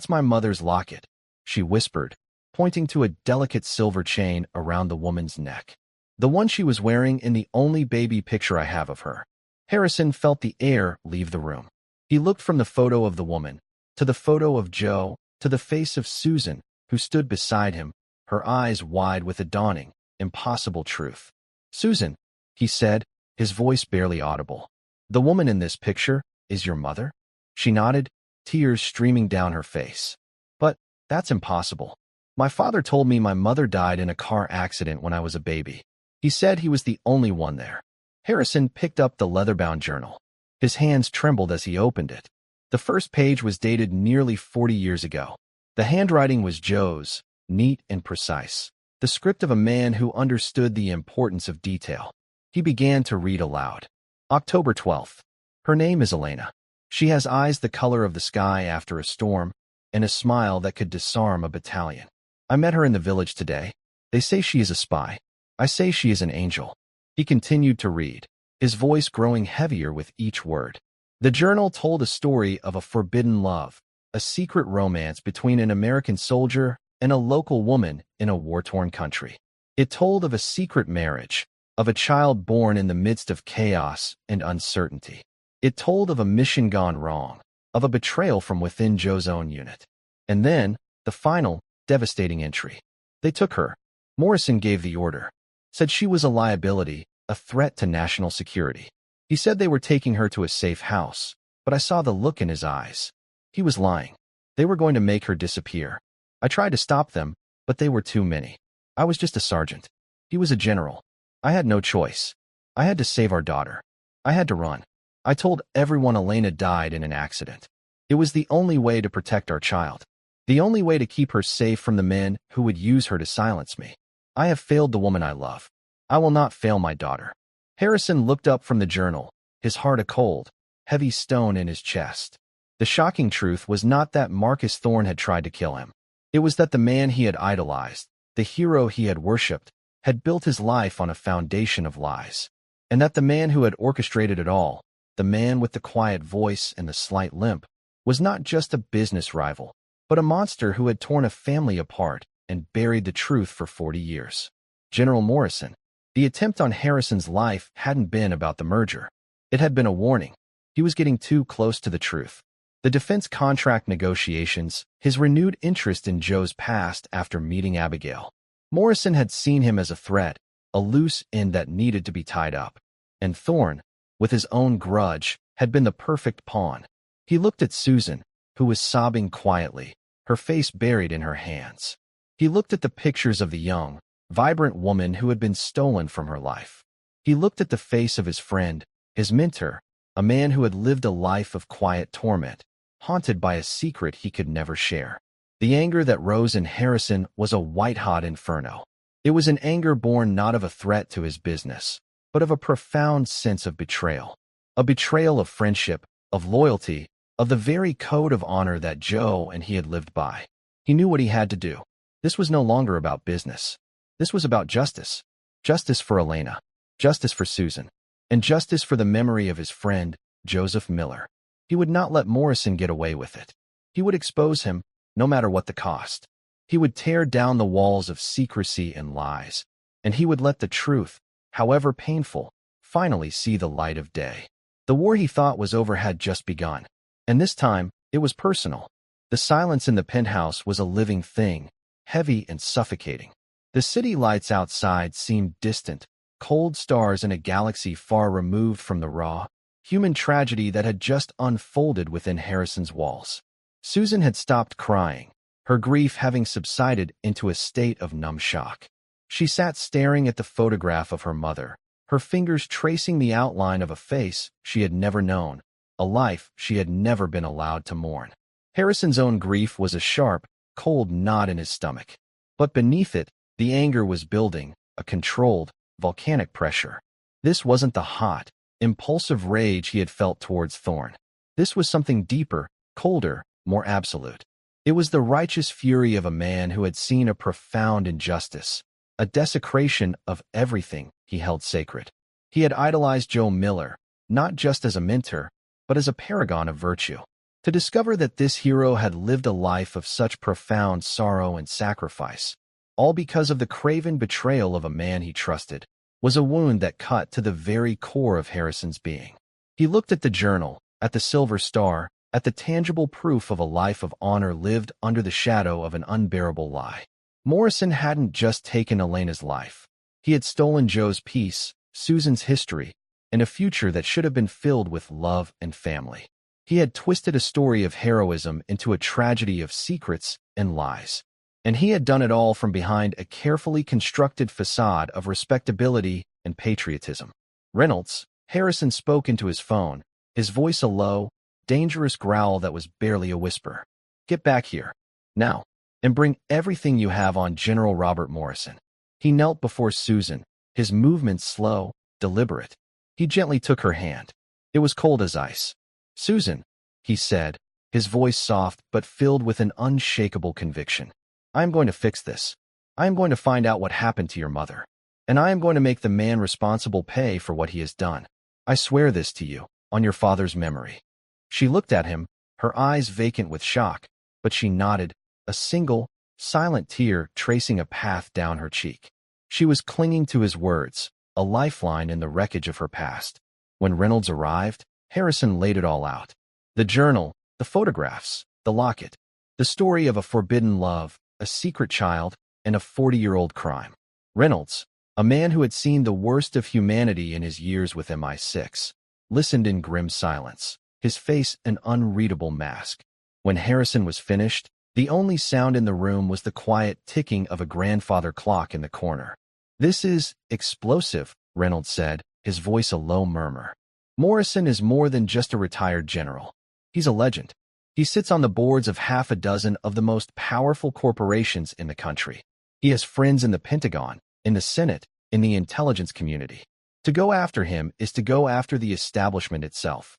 my mother's locket, she whispered, pointing to a delicate silver chain around the woman's neck. The one she was wearing in the only baby picture I have of her. Harrison felt the air leave the room. He looked from the photo of the woman, to the photo of Joe, to the face of Susan, who stood beside him, her eyes wide with a dawning, impossible truth. Susan, he said, his voice barely audible. The woman in this picture is your mother? She nodded, tears streaming down her face. But that's impossible. My father told me my mother died in a car accident when I was a baby. He said he was the only one there. Harrison picked up the leather-bound journal. His hands trembled as he opened it. The first page was dated nearly 40 years ago. The handwriting was Joe's, neat and precise. The script of a man who understood the importance of detail. He began to read aloud. October 12th. Her name is Elena. She has eyes the color of the sky after a storm, and a smile that could disarm a battalion. I met her in the village today. They say she is a spy. I say she is an angel. He continued to read, his voice growing heavier with each word. The journal told a story of a forbidden love, a secret romance between an American soldier and a local woman in a war-torn country. It told of a secret marriage, of a child born in the midst of chaos and uncertainty. It told of a mission gone wrong, of a betrayal from within Joe's own unit. And then, the final, devastating entry. They took her. Morrison gave the order, said she was a liability, a threat to national security. He said they were taking her to a safe house, but I saw the look in his eyes. He was lying. They were going to make her disappear. I tried to stop them, but they were too many. I was just a sergeant. He was a general. I had no choice. I had to save our daughter. I had to run. I told everyone Elena died in an accident. It was the only way to protect our child. The only way to keep her safe from the men who would use her to silence me. I have failed the woman I love. I will not fail my daughter. Harrison looked up from the journal, his heart a cold, heavy stone in his chest. The shocking truth was not that Marcus Thorne had tried to kill him. It was that the man he had idolized, the hero he had worshipped, had built his life on a foundation of lies. And that the man who had orchestrated it all, the man with the quiet voice and the slight limp, was not just a business rival, but a monster who had torn a family apart and buried the truth for 40 years. General Morrison. The attempt on Harrison's life hadn't been about the merger. It had been a warning. He was getting too close to the truth. The defense contract negotiations, his renewed interest in Joe's past after meeting Abigail. Morrison had seen him as a threat, a loose end that needed to be tied up. And Thorne, with his own grudge, had been the perfect pawn. He looked at Susan, who was sobbing quietly, her face buried in her hands. He looked at the pictures of the young, vibrant woman who had been stolen from her life. He looked at the face of his friend, his mentor, a man who had lived a life of quiet torment, haunted by a secret he could never share. The anger that rose in Harrison was a white-hot inferno. It was an anger born not of a threat to his business, but of a profound sense of betrayal. A betrayal of friendship, of loyalty, of the very code of honor that Joe and he had lived by. He knew what he had to do. This was no longer about business. This was about justice. Justice for Elena, justice for Susan, and justice for the memory of his friend, Joseph Miller. He would not let Morrison get away with it. He would expose him, no matter what the cost. He would tear down the walls of secrecy and lies, and he would let the truth, however painful, finally see the light of day. The war he thought was over had just begun, and this time it was personal. The silence in the penthouse was a living thing, heavy and suffocating. The city lights outside seemed distant, cold stars in a galaxy far removed from the raw, human tragedy that had just unfolded within Harrison's walls. Susan had stopped crying, her grief having subsided into a state of numb shock. She sat staring at the photograph of her mother, her fingers tracing the outline of a face she had never known, a life she had never been allowed to mourn. Harrison's own grief was a sharp, cold knot in his stomach. But beneath it, the anger was building, a controlled, volcanic pressure. This wasn't the hot, impulsive rage he had felt towards Thorne. This was something deeper, colder, more absolute. It was the righteous fury of a man who had seen a profound injustice, a desecration of everything he held sacred. He had idolized Joe Miller, not just as a mentor, but as a paragon of virtue. To discover that this hero had lived a life of such profound sorrow and sacrifice, all because of the craven betrayal of a man he trusted, was a wound that cut to the very core of Harrison's being. He looked at the journal, at the silver star, at the tangible proof of a life of honor lived under the shadow of an unbearable lie. Morrison hadn't just taken Elena's life. He had stolen Joe's peace, Susan's history, and a future that should have been filled with love and family. He had twisted a story of heroism into a tragedy of secrets and lies. And he had done it all from behind a carefully constructed facade of respectability and patriotism. Reynolds, Harrison spoke into his phone, his voice a low, dangerous growl that was barely a whisper. Get back here, now, and bring everything you have on General Robert Morrison. He knelt before Susan, his movements slow, deliberate. He gently took her hand. It was cold as ice. Susan, he said, his voice soft but filled with an unshakable conviction. I am going to fix this. I am going to find out what happened to your mother. And I am going to make the man responsible pay for what he has done. I swear this to you, on your father's memory. She looked at him, her eyes vacant with shock, but she nodded, a single, silent tear tracing a path down her cheek. She was clinging to his words, a lifeline in the wreckage of her past. When Reynolds arrived, Harrison laid it all out. The journal, the photographs, the locket, the story of a forbidden love, a secret child, and a 40-year-old crime. Reynolds, A man who had seen the worst of humanity in his years with MI6, listened in grim silence, his face an unreadable mask. When Harrison was finished, the only sound in the room was the quiet ticking of a grandfather clock in the corner. "This is explosive," Reynolds said, his voice a low murmur. "Morrison is more than just a retired general. He's a legend. He sits on the boards of half a dozen of the most powerful corporations in the country. He has friends in the Pentagon, in the Senate, in the intelligence community. To go after him is to go after the establishment itself."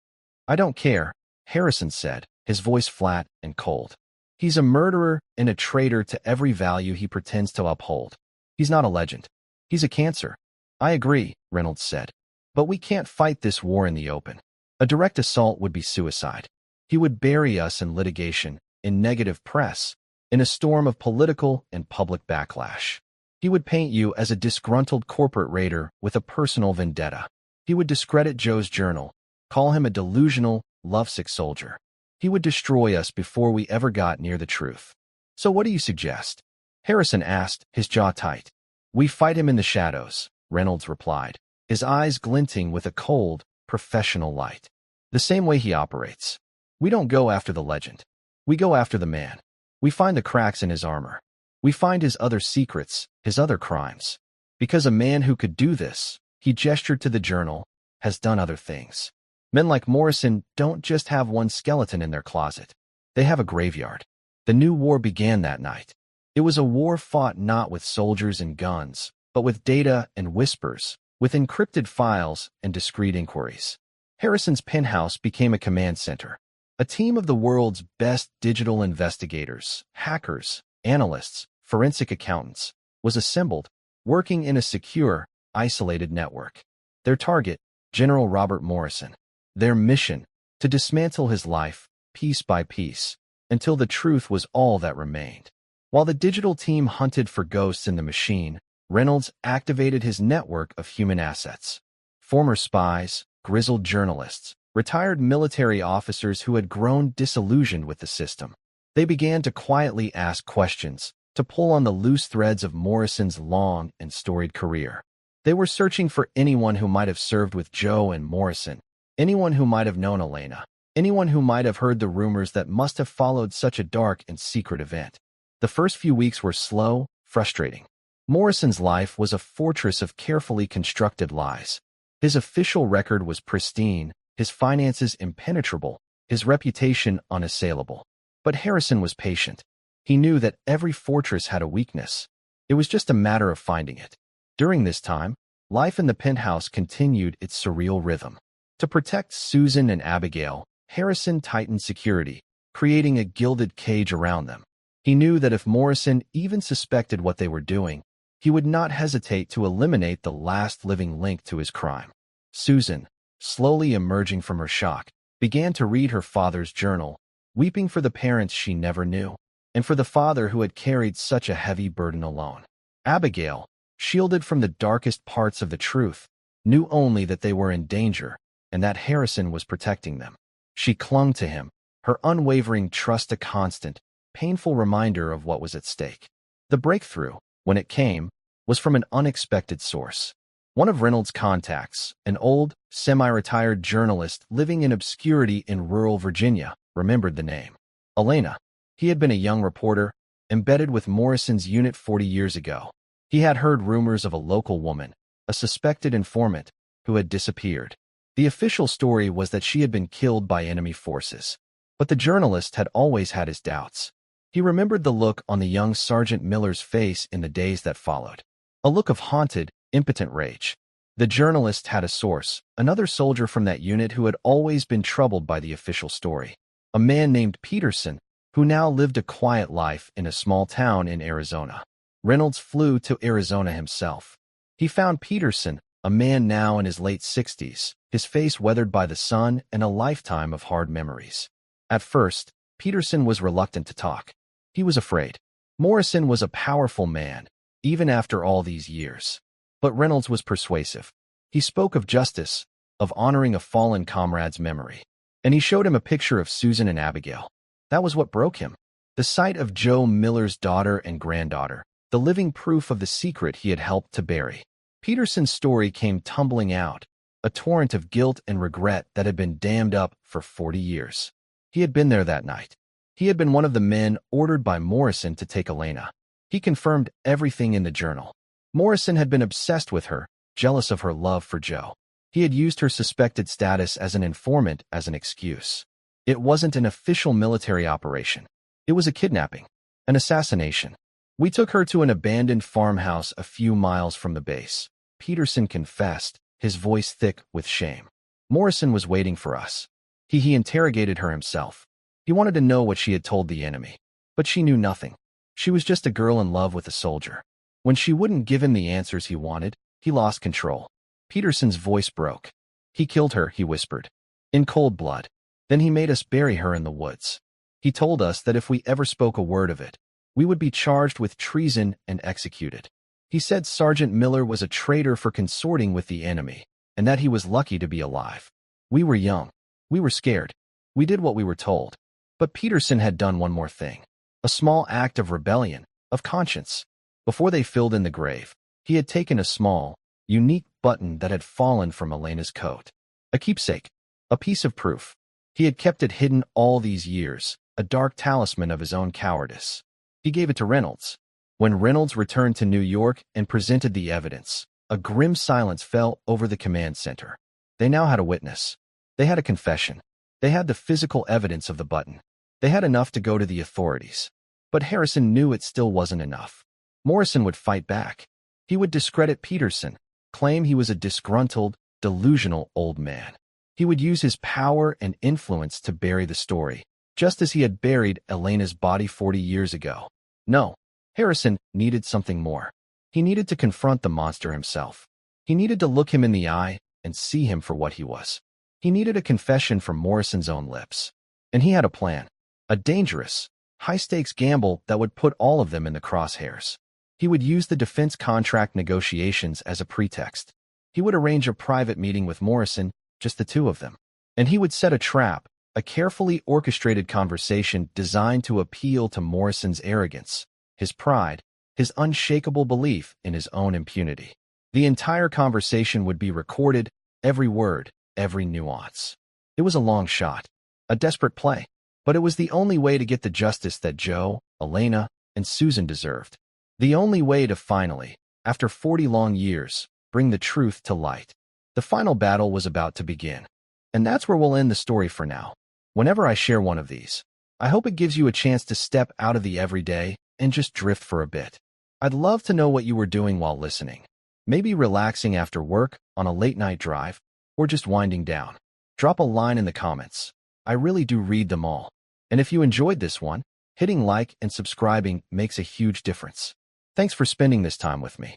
"I don't care," Harrison said, his voice flat and cold. "He's a murderer and a traitor to every value he pretends to uphold. He's not a legend. He's a cancer." "I agree," Reynolds said. "But we can't fight this war in the open. A direct assault would be suicide. He would bury us in litigation, in negative press, in a storm of political and public backlash. He would paint you as a disgruntled corporate raider with a personal vendetta. He would discredit Joe's journal, call him a delusional, lovesick soldier. He would destroy us before we ever got near the truth." "So what do you suggest?" Harrison asked, his jaw tight. "We fight him in the shadows," Reynolds replied, his eyes glinting with a cold, professional light. "The same way he operates. We don't go after the legend. We go after the man. We find the cracks in his armor. We find his other secrets, his other crimes. Because a man who could do this," he gestured to the journal, "has done other things. Men like Morrison don't just have one skeleton in their closet. They have a graveyard." The new war began that night. It was a war fought not with soldiers and guns, but with data and whispers, with encrypted files and discreet inquiries. Harrison's penthouse became a command center. A team of the world's best digital investigators, hackers, analysts, forensic accountants, was assembled, working in a secure, isolated network. Their target, General Robert Morrison. Their mission, to dismantle his life, piece by piece, until the truth was all that remained. While the digital team hunted for ghosts in the machine, Reynolds activated his network of human assets. Former spies, grizzled journalists, retired military officers who had grown disillusioned with the system. They began to quietly ask questions, to pull on the loose threads of Morrison's long and storied career. They were searching for anyone who might have served with Joe and Morrison, anyone who might have known Elena, anyone who might have heard the rumors that must have followed such a dark and secret event. The first few weeks were slow, frustrating. Morrison's life was a fortress of carefully constructed lies. His official record was pristine, his finances impenetrable, his reputation unassailable. But Harrison was patient. He knew that every fortress had a weakness. It was just a matter of finding it. During this time, life in the penthouse continued its surreal rhythm. To protect Susan and Abigail, Harrison tightened security, creating a gilded cage around them. He knew that if Morrison even suspected what they were doing, he would not hesitate to eliminate the last living link to his crime. Susan, slowly emerging from her shock, began to read her father's journal, weeping for the parents she never knew, and for the father who had carried such a heavy burden alone. Abigail, shielded from the darkest parts of the truth, knew only that they were in danger and that Harrison was protecting them. She clung to him, her unwavering trust a constant, painful reminder of what was at stake. The breakthrough, when it came, was from an unexpected source. One of Reynolds' contacts, an old, semi-retired journalist living in obscurity in rural Virginia, remembered the name. Elena. He had been a young reporter, embedded with Morrison's unit 40 years ago. He had heard rumors of a local woman, a suspected informant, who had disappeared. The official story was that she had been killed by enemy forces. But the journalist had always had his doubts. He remembered the look on the young Sergeant Miller's face in the days that followed. A look of haunted, impotent rage. The journalist had a source, another soldier from that unit who had always been troubled by the official story. A man named Peterson, who now lived a quiet life in a small town in Arizona. Reynolds flew to Arizona himself. He found Peterson, a man now in his late 60s, his face weathered by the sun and a lifetime of hard memories. At first, Peterson was reluctant to talk. He was afraid. Morrison was a powerful man, even after all these years. But Reynolds was persuasive. He spoke of justice, of honoring a fallen comrade's memory. And he showed him a picture of Susan and Abigail. That was what broke him. The sight of Joe Miller's daughter and granddaughter, the living proof of the secret he had helped to bury. Peterson's story came tumbling out, a torrent of guilt and regret that had been dammed up for 40 years. He had been there that night. He had been one of the men ordered by Morrison to take Elena. He confirmed everything in the journal. Morrison had been obsessed with her, jealous of her love for Joe. He had used her suspected status as an informant as an excuse. It wasn't an official military operation. It was a kidnapping, an assassination. We took her to an abandoned farmhouse a few miles from the base. Peterson confessed, his voice thick with shame. Morrison was waiting for us. He interrogated her himself. He wanted to know what she had told the enemy. But she knew nothing. She was just a girl in love with a soldier. When she wouldn't give him the answers he wanted, he lost control. Peterson's voice broke. He killed her, he whispered. In cold blood. Then he made us bury her in the woods. He told us that if we ever spoke a word of it, we would be charged with treason and executed. He said Sergeant Miller was a traitor for consorting with the enemy, and that he was lucky to be alive. We were young. We were scared. We did what we were told. But Peterson had done one more thing. A small act of rebellion, of conscience. Before they filled in the grave, he had taken a small, unique button that had fallen from Elena's coat. A keepsake. A piece of proof. He had kept it hidden all these years, a dark talisman of his own cowardice. He gave it to Reynolds. When Reynolds returned to New York and presented the evidence, a grim silence fell over the command center. They now had a witness. They had a confession. They had the physical evidence of the button. They had enough to go to the authorities. But Harrison knew it still wasn't enough. Morrison would fight back. He would discredit Peterson, claim he was a disgruntled, delusional old man. He would use his power and influence to bury the story, just as he had buried Elena's body 40 years ago. No, Harrison needed something more. He needed to confront the monster himself. He needed to look him in the eye and see him for what he was. He needed a confession from Morrison's own lips. And he had a plan. A dangerous, high-stakes gamble that would put all of them in the crosshairs. He would use the defense contract negotiations as a pretext. He would arrange a private meeting with Morrison, just the two of them. And he would set a trap, a carefully orchestrated conversation designed to appeal to Morrison's arrogance, his pride, his unshakable belief in his own impunity. The entire conversation would be recorded, every word, every nuance. It was a long shot, a desperate play, but it was the only way to get the justice that Joe, Elena, and Susan deserved. The only way to finally, after 40 long years, bring the truth to light. The final battle was about to begin. And that's where we'll end the story for now. Whenever I share one of these, I hope it gives you a chance to step out of the everyday and just drift for a bit. I'd love to know what you were doing while listening. Maybe relaxing after work, on a late-night drive, or just winding down. Drop a line in the comments. I really do read them all. And if you enjoyed this one, hitting like and subscribing makes a huge difference. Thanks for spending this time with me.